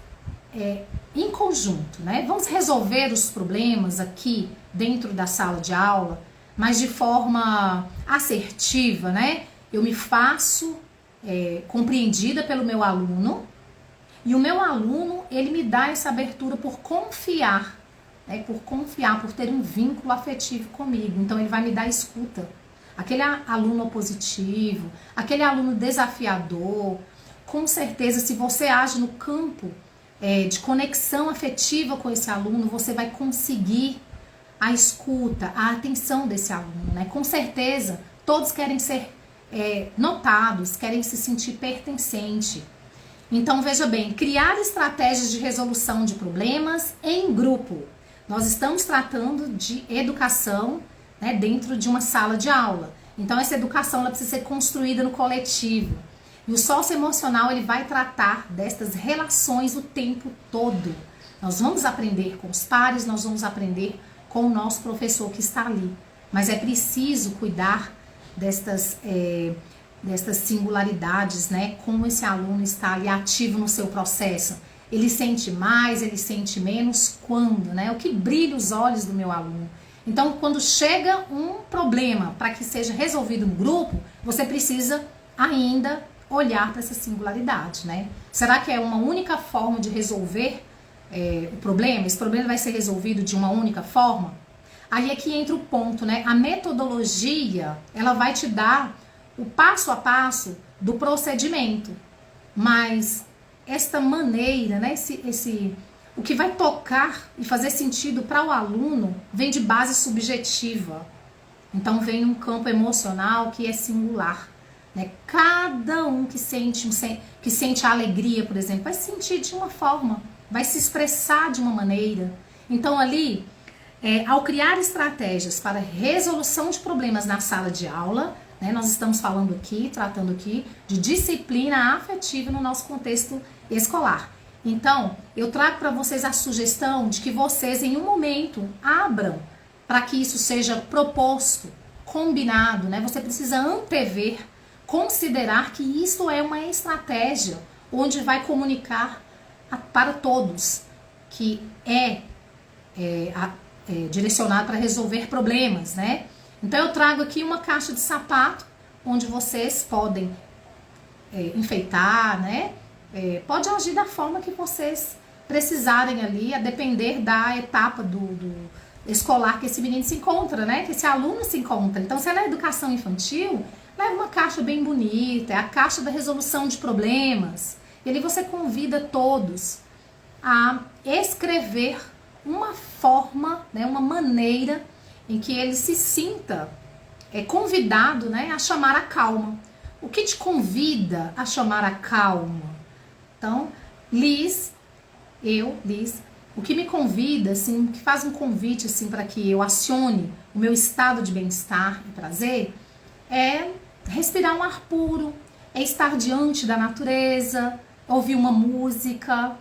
em conjunto, né? Vamos resolver os problemas aqui dentro da sala de aula, mas de forma assertiva, né? Eu me faço compreendida pelo meu aluno e o meu aluno, ele me dá essa abertura por confiar, né? Por confiar, por ter um vínculo afetivo comigo. Então, ele vai me dar escuta. Aquele aluno opositivo, aquele aluno desafiador, com certeza, se você age no campo de conexão afetiva com esse aluno, você vai conseguir a escuta, a atenção desse aluno, né? Com certeza, todos querem ser notados, querem se sentir pertencente. Então, veja bem, criar estratégias de resolução de problemas em grupo. Nós estamos tratando de educação, né, dentro de uma sala de aula. Então, essa educação ela precisa ser construída no coletivo. E o socioemocional ele vai tratar destas relações o tempo todo. Nós vamos aprender com os pares, nós vamos aprender com o nosso professor que está ali. Mas é preciso cuidar destas singularidades, né? Como esse aluno está ali ativo no seu processo. Ele sente mais, ele sente menos, quando, né? O que brilha os olhos do meu aluno. Então, quando chega um problema para que seja resolvido no grupo, você precisa ainda olhar para essa singularidade, né? Será que é uma única forma de resolver o problema? Esse problema vai ser resolvido de uma única forma? Aí é que entra o ponto, né? A metodologia, ela vai te dar o passo a passo do procedimento, mas esta maneira, né? O que vai tocar e fazer sentido para o aluno vem de base subjetiva. Então vem um campo emocional que é singular. Né? Cada um que sente a alegria, por exemplo, vai sentir de uma forma, vai se expressar de uma maneira. Então ali, ao criar estratégias para resolução de problemas na sala de aula, né, nós estamos falando aqui, tratando aqui de disciplina afetiva no nosso contexto escolar. Então, eu trago para vocês a sugestão de que vocês, em um momento, abram para que isso seja proposto, combinado, né? Você precisa antever, considerar que isso é uma estratégia onde vai comunicar para todos que direcionado para resolver problemas, né? Então, eu trago aqui uma caixa de sapato onde vocês podem enfeitar, né? Pode agir da forma que vocês precisarem ali, a depender da etapa do escolar que esse menino se encontra, né? Que esse aluno se encontra. Então, se ela é educação infantil, leva uma caixa bem bonita, é a caixa da resolução de problemas. E ali você convida todos a escrever uma forma, né? Uma maneira em que ele se sinta convidado, né? A chamar a calma. O que te convida a chamar a calma? Então, Liz, o que me convida, assim, que faz um convite, assim, para que eu acione o meu estado de bem-estar e prazer, é respirar um ar puro, é estar diante da natureza, ouvir uma música.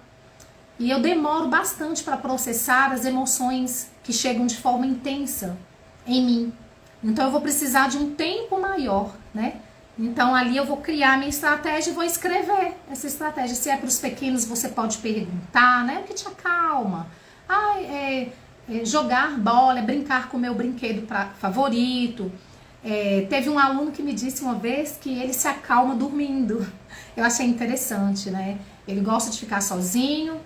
E eu demoro bastante para processar as emoções que chegam de forma intensa em mim. Então, eu vou precisar de um tempo maior, né? Então, ali eu vou criar a minha estratégia e vou escrever essa estratégia. Se é para os pequenos, você pode perguntar, né? O que te acalma? Jogar bola, brincar com o meu brinquedo favorito. Teve um aluno que me disse uma vez que ele se acalma dormindo. Eu achei interessante, né? Ele gosta de ficar sozinho,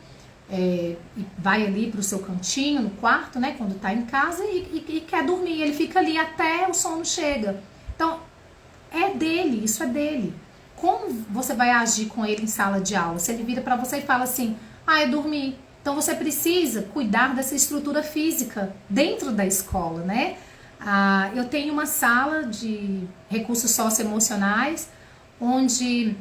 e vai ali para o seu cantinho, no quarto, né? Quando está em casa e quer dormir. Ele fica ali até o sono chega. Então, é dele, isso é dele. Como você vai agir com ele em sala de aula? Se ele vira para você e fala assim, é dormir. Então você precisa cuidar dessa estrutura física dentro da escola, né? Eu tenho uma sala de recursos socioemocionais, onde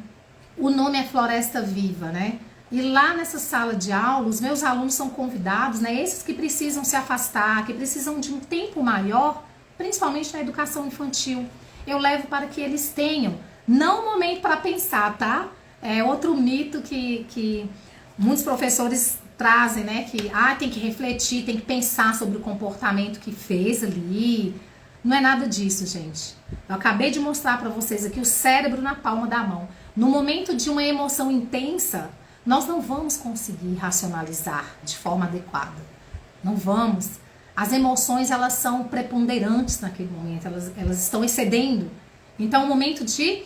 o nome é Floresta Viva, né? E lá nessa sala de aula, os meus alunos são convidados, né? Esses que precisam se afastar, que precisam de um tempo maior, principalmente na educação infantil. Eu levo para que eles tenham, não um momento para pensar, tá? É outro mito que muitos professores trazem, né, que tem que refletir, tem que pensar sobre o comportamento que fez ali. Não é nada disso, gente. Eu acabei de mostrar para vocês aqui o cérebro na palma da mão. No momento de uma emoção intensa, nós não vamos conseguir racionalizar de forma adequada. Não vamos. As emoções, elas são preponderantes naquele momento, elas estão excedendo. Então, é o momento de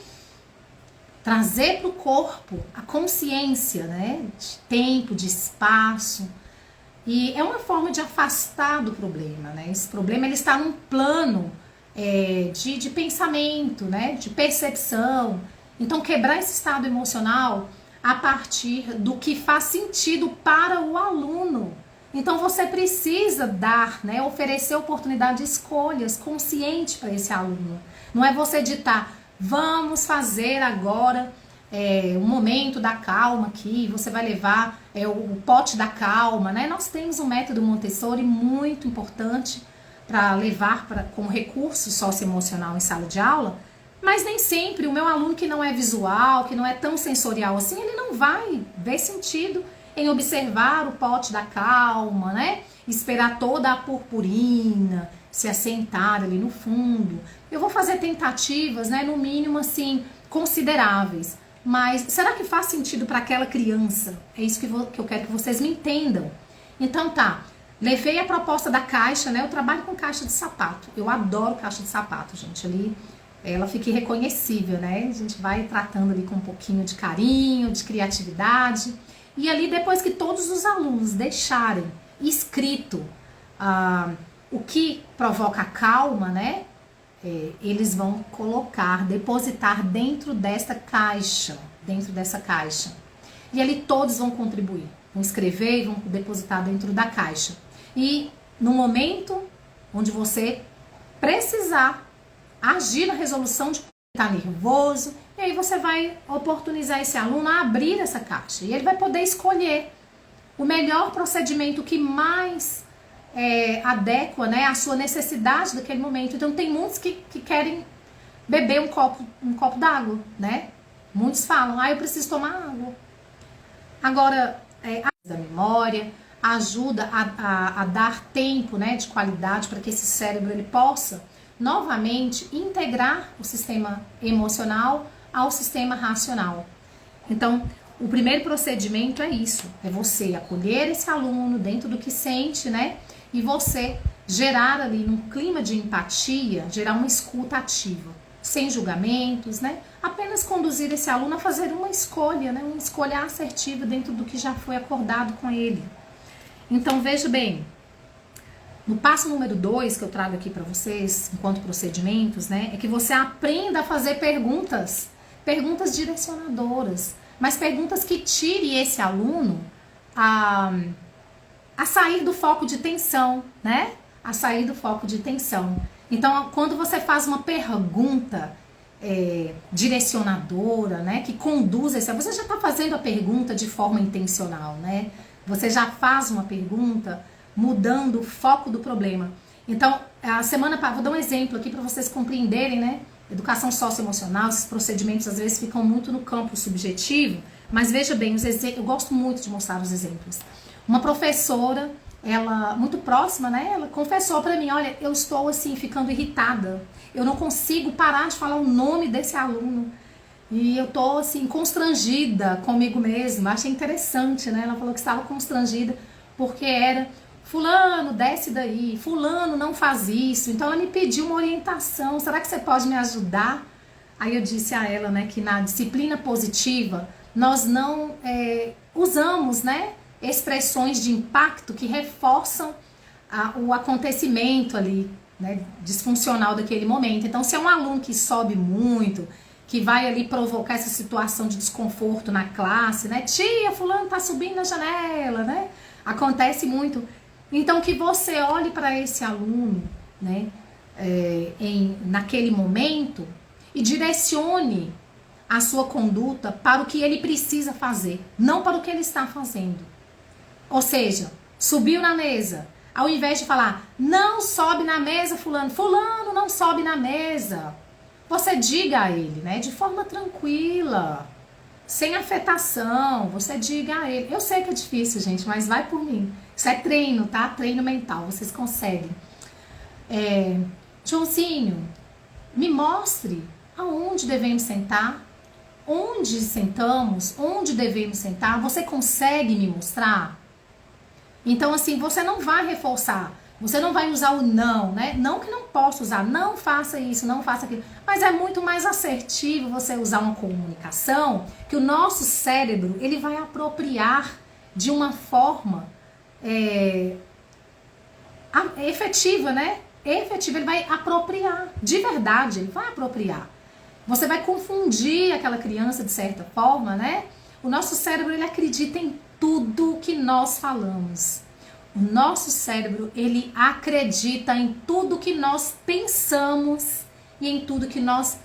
trazer para o corpo a consciência, né, de tempo, de espaço. E é uma forma de afastar do problema, né? Esse problema, ele está num plano de pensamento, né, de percepção. Então, quebrar esse estado emocional a partir do que faz sentido para o aluno. Então, você precisa dar, né, oferecer oportunidade de escolhas consciente para esse aluno. Não é você ditar, vamos fazer agora um momento da calma aqui, você vai levar o pote da calma, né? Nós temos um método Montessori muito importante para levar como recurso socioemocional em sala de aula, mas nem sempre o meu aluno que não é visual, que não é tão sensorial assim, ele não vai ver sentido em observar o pote da calma, né? Esperar toda a purpurina se assentar ali no fundo. Eu vou fazer tentativas, né, no mínimo assim, consideráveis. Mas será que faz sentido para aquela criança? É isso que eu quero que vocês me entendam. Então tá, levei a proposta da caixa, né? Eu trabalho com caixa de sapato. Eu adoro caixa de sapato, gente. Ali ela fica irreconhecível, né? A gente vai tratando ali com um pouquinho de carinho, de criatividade. E ali, depois que todos os alunos deixarem escrito o que provoca calma, né? Eles vão depositar dentro dessa caixa. E ali todos vão contribuir, vão escrever e vão depositar dentro da caixa. E no momento onde você precisar agir na resolução de estar nervoso, e aí você vai oportunizar esse aluno a abrir essa caixa. E ele vai poder escolher o melhor procedimento que mais adequa, né, a sua necessidade daquele momento. Então tem muitos que querem beber um copo d'água, né? Muitos falam, eu preciso tomar água. Agora, ajuda a memória, ajuda a dar tempo, né, de qualidade para que esse cérebro ele possa novamente integrar o sistema emocional ao sistema racional. Então, o primeiro procedimento é isso, é você acolher esse aluno dentro do que sente, né? E você gerar ali num clima de empatia, gerar uma escuta ativa, sem julgamentos, né? Apenas conduzir esse aluno a fazer uma escolha, né? Uma escolha assertiva dentro do que já foi acordado com ele. Então, veja bem, no passo número 2 que eu trago aqui para vocês, enquanto procedimentos, né? É que você aprenda a fazer perguntas direcionadoras, mas perguntas que tire esse aluno a sair do foco de tensão, né? A sair do foco de tensão. Então, quando você faz uma pergunta direcionadora, né? Que conduz você já está fazendo a pergunta de forma intencional, né? Você já faz uma pergunta mudando o foco do problema. Então, vou dar um exemplo aqui para vocês compreenderem, né? Educação socioemocional, esses procedimentos às vezes ficam muito no campo subjetivo, mas veja bem, eu gosto muito de mostrar os exemplos. Uma professora, ela muito próxima, né? Ela confessou para mim, olha, eu estou assim ficando irritada. Eu não consigo parar de falar o nome desse aluno. E eu tô assim constrangida comigo mesma. Achei interessante, né? Ela falou que estava constrangida porque era fulano, desce daí, fulano, não faz isso. Então ela me pediu uma orientação, será que você pode me ajudar? Aí eu disse a ela, né, que na disciplina positiva nós não usamos, né, expressões de impacto que reforçam o acontecimento ali, né, disfuncional daquele momento. Então, se é um aluno que sobe muito, que vai ali provocar essa situação de desconforto na classe, né, tia, fulano tá subindo na janela, né, acontece muito. Então, que você olhe para esse aluno, né, naquele momento e direcione a sua conduta para o que ele precisa fazer, não para o que ele está fazendo. Ou seja, subiu na mesa, ao invés de falar, não sobe na mesa, fulano, fulano não sobe na mesa, você diga a ele, né, de forma tranquila, sem afetação, você diga a ele. Eu sei que é difícil, gente, mas vai por mim. Isso é treino, tá? Treino mental, vocês conseguem. Joãozinho, me mostre aonde devemos sentar, onde sentamos, onde devemos sentar. Você consegue me mostrar? Então, assim, você não vai reforçar. Você não vai usar o não, né? Não que não possa usar, não faça isso, não faça aquilo. Mas é muito mais assertivo você usar uma comunicação que o nosso cérebro, ele vai apropriar de uma forma efetiva, né? Efetiva, ele vai apropriar, de verdade, ele vai apropriar. Você vai confundir aquela criança de certa forma, né? O nosso cérebro, ele acredita em tudo que nós falamos. O nosso cérebro, ele acredita em tudo que nós pensamos e em tudo que nós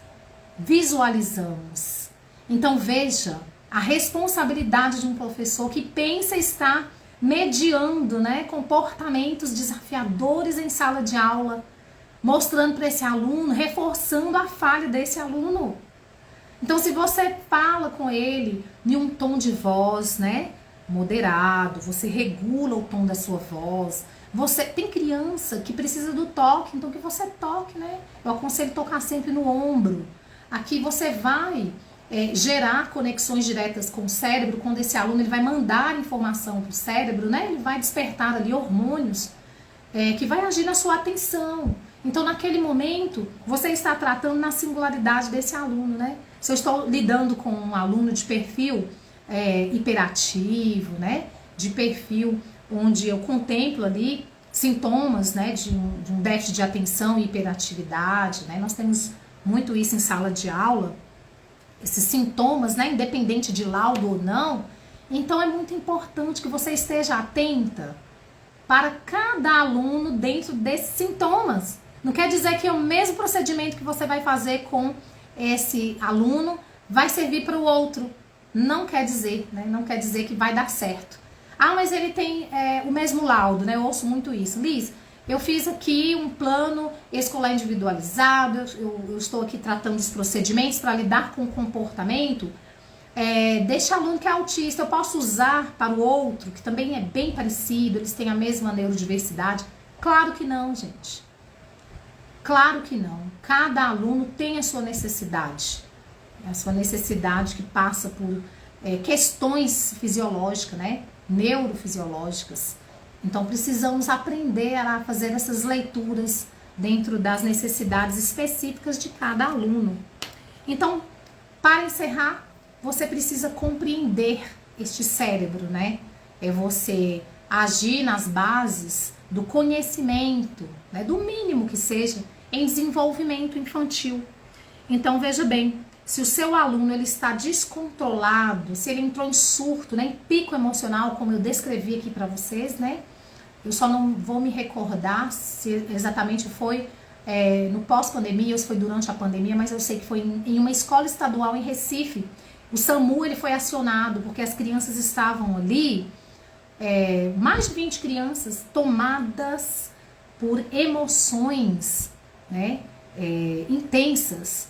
visualizamos. Então veja a responsabilidade de um professor que pensa estar mediando, né, comportamentos desafiadores em sala de aula, mostrando para esse aluno, reforçando a falha desse aluno. Então se você fala com ele em um tom de voz, né, moderado, você regula o tom da sua voz. Você tem criança que precisa do toque, então que você toque, né? Eu aconselho tocar sempre no ombro. Aqui você vai gerar conexões diretas com o cérebro, quando esse aluno ele vai mandar informação para o cérebro, né? Ele vai despertar ali hormônios que vai agir na sua atenção. Então, naquele momento, você está tratando na singularidade desse aluno, né? Se eu estou lidando com um aluno de perfil hiperativo, né? De perfil onde eu contemplo ali sintomas, né? De um déficit de atenção e hiperatividade, né? Nós temos muito isso em sala de aula, esses sintomas, né? Independente de laudo ou não. Então, é muito importante que você esteja atenta para cada aluno dentro desses sintomas. Não quer dizer que o mesmo procedimento que você vai fazer com esse aluno vai servir para o outro. Não quer dizer, né? Não quer dizer que vai dar certo. Ah, mas ele tem o mesmo laudo, né? Eu ouço muito isso. Liz, eu fiz aqui um plano escolar individualizado, eu estou aqui tratando dos procedimentos para lidar com o comportamento deste aluno que é autista. Eu posso usar para o outro, que também é bem parecido, eles têm a mesma neurodiversidade? Claro que não, gente. Claro que não. Cada aluno tem a sua necessidade. A sua necessidade que passa por questões fisiológicas, né? Neurofisiológicas. Então precisamos aprender a fazer essas leituras dentro das necessidades específicas de cada aluno. Então, para encerrar, você precisa compreender este cérebro, né? É você agir nas bases do conhecimento, né? Do mínimo que seja, em desenvolvimento infantil. Então, veja bem, se o seu aluno ele está descontrolado, se ele entrou em surto, né, em pico emocional, como eu descrevi aqui para vocês, né? Eu só não vou me recordar se exatamente foi no pós-pandemia ou se foi durante a pandemia, mas eu sei que foi em uma escola estadual em Recife. O SAMU ele foi acionado porque as crianças estavam ali, mais de 20 crianças tomadas por emoções, né, intensas.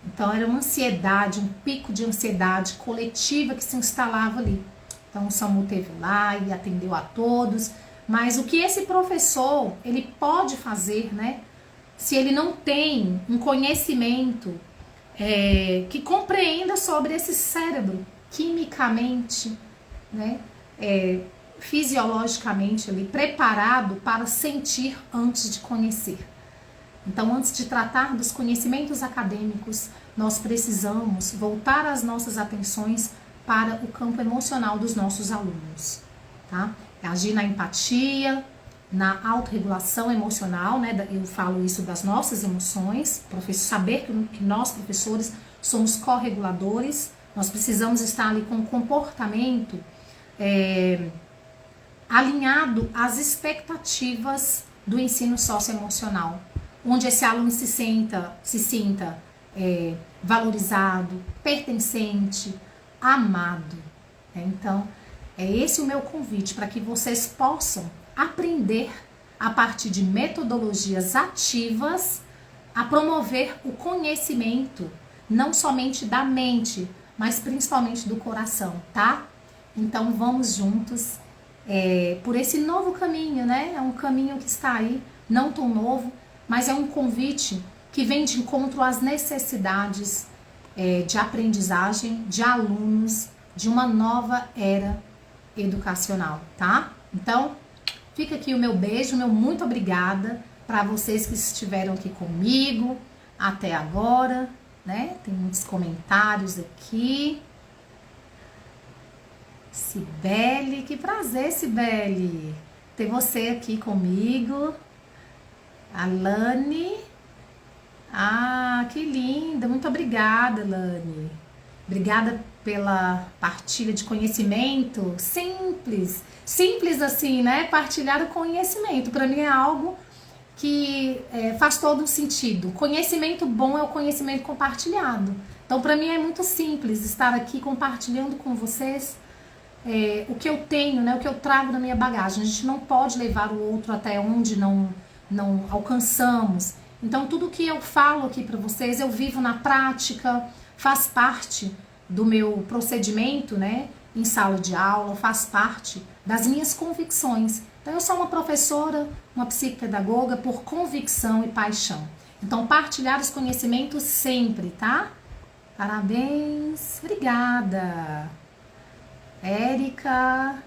Então era uma ansiedade, um pico de ansiedade coletiva que se instalava ali. Então o SAMU esteve lá e atendeu a todos. Mas o que esse professor ele pode fazer, né? Se ele não tem um conhecimento que compreenda sobre esse cérebro quimicamente, né? Fisiologicamente ali, preparado para sentir antes de conhecer. Então, antes de tratar dos conhecimentos acadêmicos, nós precisamos voltar as nossas atenções para o campo emocional dos nossos alunos, tá? Agir na empatia, na autorregulação emocional, né? Eu falo isso das nossas emoções, saber que nós, professores, somos correguladores, nós precisamos estar ali com um comportamento alinhado às expectativas do ensino socioemocional, onde esse aluno se sinta valorizado, pertencente, amado. Então, é esse o meu convite para que vocês possam aprender a partir de metodologias ativas a promover o conhecimento, não somente da mente, mas principalmente do coração, tá? Então vamos juntos por esse novo caminho, né? É um caminho que está aí, não tão novo, mas é um convite que vem de encontro às necessidades de aprendizagem de alunos de uma nova era educacional, tá? Então, fica aqui o meu beijo, meu muito obrigada para vocês que estiveram aqui comigo até agora, né? Tem muitos comentários aqui. Cibele, que prazer, Cibele, ter você aqui comigo. Alane, que linda, muito obrigada, Alane. Obrigada pela partilha de conhecimento, simples assim, né? Partilhar o conhecimento, para mim é algo que faz todo sentido. Conhecimento bom é o conhecimento compartilhado. Então, para mim é muito simples estar aqui compartilhando com vocês o que eu tenho, né? O que eu trago na minha bagagem. A gente não pode levar o outro até onde não alcançamos. Então, tudo que eu falo aqui para vocês, eu vivo na prática, faz parte do meu procedimento, né? Em sala de aula, faz parte das minhas convicções. Então, eu sou uma professora, uma psicopedagoga por convicção e paixão. Então, partilhar os conhecimentos sempre, tá? Parabéns, obrigada. Érica,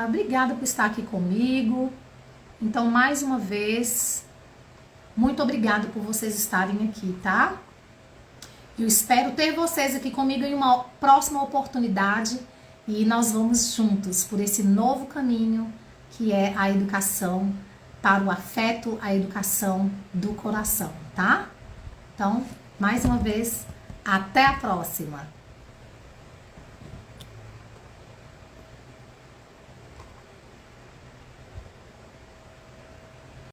obrigada por estar aqui comigo. Então, mais uma vez, muito obrigada por vocês estarem aqui, tá? Eu espero ter vocês aqui comigo em uma próxima oportunidade e nós vamos juntos por esse novo caminho que é a educação para o afeto, a educação do coração, tá? Então, mais uma vez, até a próxima!